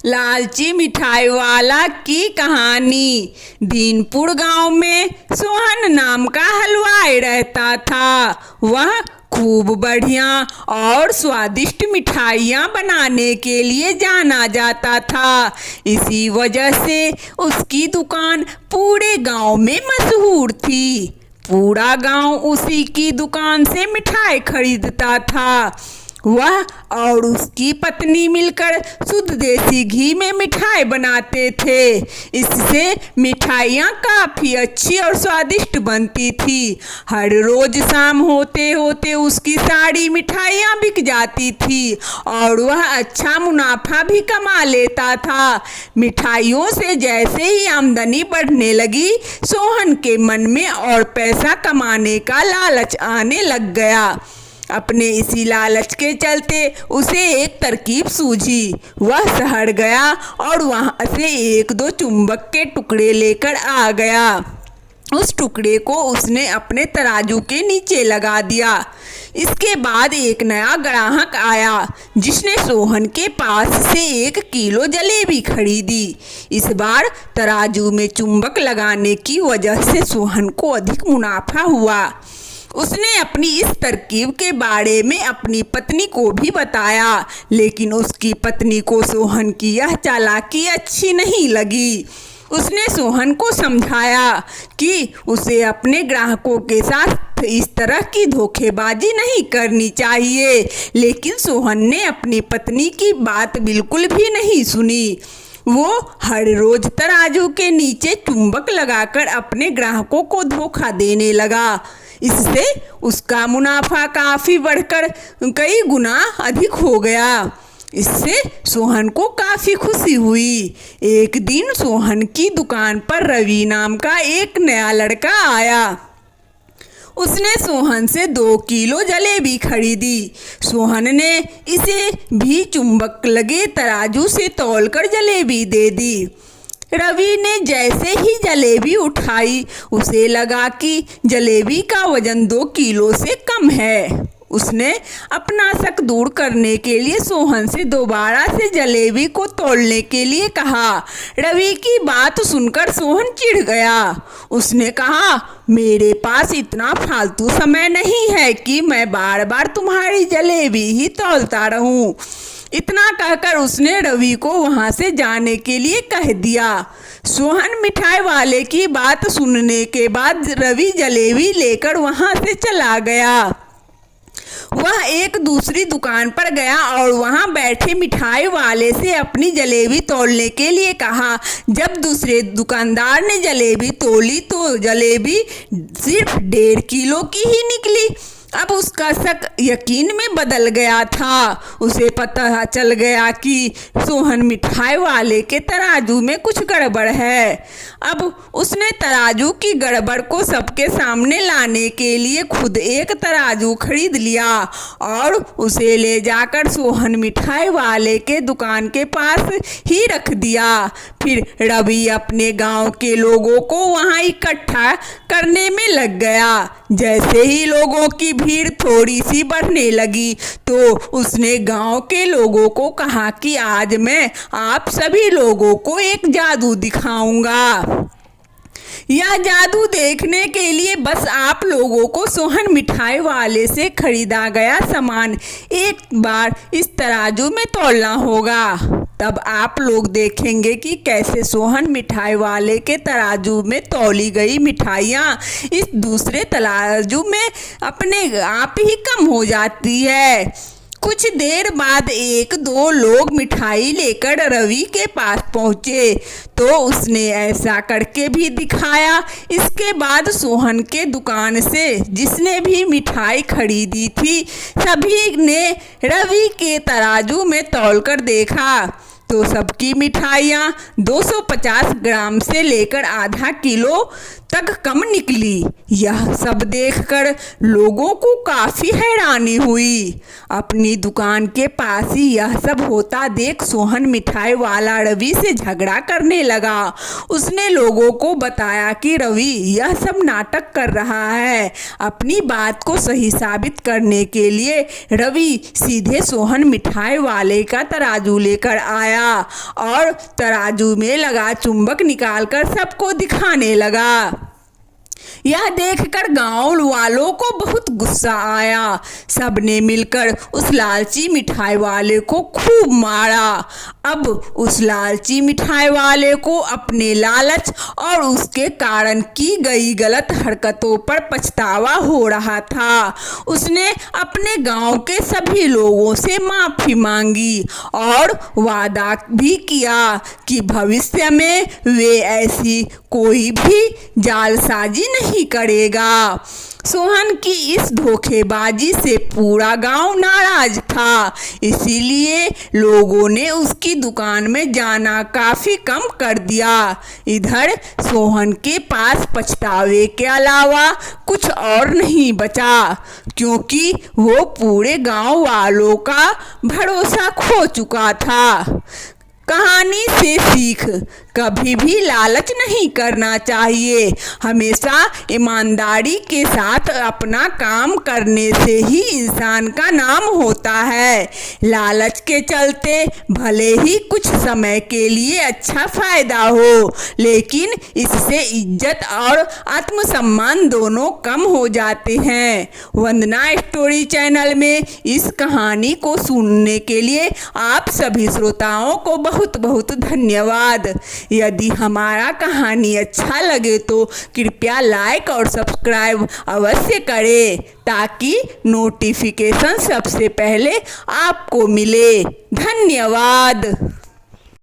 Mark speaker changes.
Speaker 1: लालची मिठाई वाला की कहानी। दीनपुर गांव में सोहन नाम का हलवाई रहता था। वह खूब बढ़िया और स्वादिष्ट मिठाइयाँ बनाने के लिए जाना जाता था। इसी वजह से उसकी दुकान पूरे गांव में मशहूर थी। पूरा गांव उसी की दुकान से मिठाई खरीदता था। वह और उसकी पत्नी मिलकर शुद्ध देसी घी में मिठाई बनाते थे। इससे मिठाइयाँ काफ़ी अच्छी और स्वादिष्ट बनती थी। हर रोज़ शाम होते होते उसकी सारी मिठाइयाँ बिक जाती थी और वह अच्छा मुनाफा भी कमा लेता था। मिठाइयों से जैसे ही आमदनी बढ़ने लगी, सोहन के मन में और पैसा कमाने का लालच आने लग गया। अपने इसी लालच के चलते उसे एक तरकीब सूझी। वह शहर गया और वहां से एक दो चुंबक के टुकड़े लेकर आ गया। उस टुकड़े को उसने अपने तराजू के नीचे लगा दिया। इसके बाद एक नया ग्राहक आया जिसने सोहन के पास से 1 किलो जलेबी खरीदी। इस बार तराजू में चुंबक लगाने की वजह से सोहन को अधिक मुनाफा हुआ। उसने अपनी इस तरकीब के बारे में अपनी पत्नी को भी बताया, लेकिन उसकी पत्नी को सोहन की यह चालाकी अच्छी नहीं लगी। उसने सोहन को समझाया कि उसे अपने ग्राहकों के साथ इस तरह की धोखेबाजी नहीं करनी चाहिए, लेकिन सोहन ने अपनी पत्नी की बात बिल्कुल भी नहीं सुनी। वो हर रोज तराजू के नीचे चुंबक लगाकर अपने ग्राहकों को धोखा देने लगा। इससे उसका मुनाफा काफ़ी बढ़कर कई गुना अधिक हो गया। इससे सोहन को काफ़ी खुशी हुई। एक दिन सोहन की दुकान पर रवि नाम का एक नया लड़का आया। उसने सोहन से 2 किलो जलेबी खरीदी। सोहन ने इसे भी चुंबक लगे तराजू से तौलकर जलेबी दे दी। रवि ने जैसे ही जलेबी उठाई, उसे लगा कि जलेबी का वजन 2 किलो से कम है। उसने अपना शक दूर करने के लिए सोहन से दोबारा से जलेबी को तौलने के लिए कहा। रवि की बात सुनकर सोहन चिढ़ गया। उसने कहा, मेरे पास इतना फालतू समय नहीं है कि मैं बार बार तुम्हारी जलेबी ही तौलता रहूं। इतना कहकर उसने रवि को वहां से जाने के लिए कह दिया। सोहन मिठाई वाले की बात सुनने के बाद रवि जलेबी लेकर वहां से चला गया। वह एक दूसरी दुकान पर गया और वहां बैठे मिठाई वाले से अपनी जलेबी तौलने के लिए कहा। जब दूसरे दुकानदार ने जलेबी तोली तो जलेबी सिर्फ 1.5 किलो की ही निकली। अब उसका शक यकीन में बदल गया था। उसे पता चल गया कि सोहन मिठाई वाले के तराजू में कुछ गड़बड़ है। अब उसने तराजू की गड़बड़ को सबके सामने लाने के लिए खुद एक तराजू खरीद लिया और उसे ले जाकर सोहन मिठाई वाले के दुकान के पास ही रख दिया। फिर रवि अपने गांव के लोगों को वहां इकट्ठा करने में लग गया। जैसे ही लोगों की भीड़ थोड़ी सी बढ़ने लगी तो उसने गांव के लोगों को कहा कि आज मैं आप सभी लोगों को एक जादू दिखाऊंगा। यह जादू देखने के लिए बस आप लोगों को सोहन मिठाई वाले से खरीदा गया सामान एक बार इस तराजू में तौलना होगा। तब आप लोग देखेंगे कि कैसे सोहन मिठाई वाले के तराजू में तौली गई मिठाइयाँ इस दूसरे तराजू में अपने आप ही कम हो जाती है। कुछ देर बाद 1-2 लोग मिठाई लेकर रवि के पास पहुँचे तो उसने ऐसा करके भी दिखाया। इसके बाद सोहन के दुकान से जिसने भी मिठाई खरीदी थी, सभी ने रवि के तराजू में तौलकर देखा तो सबकी मिठाइयाँ 250 ग्राम से लेकर आधा किलो तक कम निकली। यह सब देखकर लोगों को काफ़ी हैरानी हुई। अपनी दुकान के पास ही यह सब होता देख सोहन मिठाई वाला रवि से झगड़ा करने लगा। उसने लोगों को बताया कि रवि यह सब नाटक कर रहा है। अपनी बात को सही साबित करने के लिए रवि सीधे सोहन मिठाई वाले का तराजू लेकर आया आया और तराजू में लगा चुंबक निकालकर सबको दिखाने लगा। यह देखकर गांव वालों को बहुत गुस्सा आया। सबने मिलकर उस लालची मिठाई वाले को खूब मारा। अब उस लालची मिठाई वाले को अपने लालच और उसके कारण की गई गलत हरकतों पर पछतावा हो रहा था। उसने अपने गांव के सभी लोगों से माफी मांगी और वादा भी किया कि भविष्य में वे ऐसी कोई भी जालसाजी नहीं करेगा। सोहन की इस धोखेबाजी से पूरा गांव नाराज था, इसीलिए लोगों ने उसकी दुकान में जाना काफी कम कर दिया। इधर सोहन के पास पछतावे के अलावा कुछ और नहीं बचा, क्योंकि वो पूरे गांव वालों का भरोसा खो चुका था। कहानी से सीख, कभी भी लालच नहीं करना चाहिए। हमेशा ईमानदारी के साथ अपना काम करने से ही इंसान का नाम होता है। लालच के चलते भले ही कुछ समय के लिए अच्छा फायदा हो, लेकिन इससे इज्जत और आत्मसम्मान दोनों कम हो जाते हैं। वंदना स्टोरी चैनल में इस कहानी को सुनने के लिए आप सभी श्रोताओं को बहुत बहुत धन्यवाद। यदि हमारा कहानी अच्छा लगे तो कृपया लाइक और सब्सक्राइब अवश्य करें, ताकि नोटिफिकेशन सबसे पहले आपको मिले। धन्यवाद।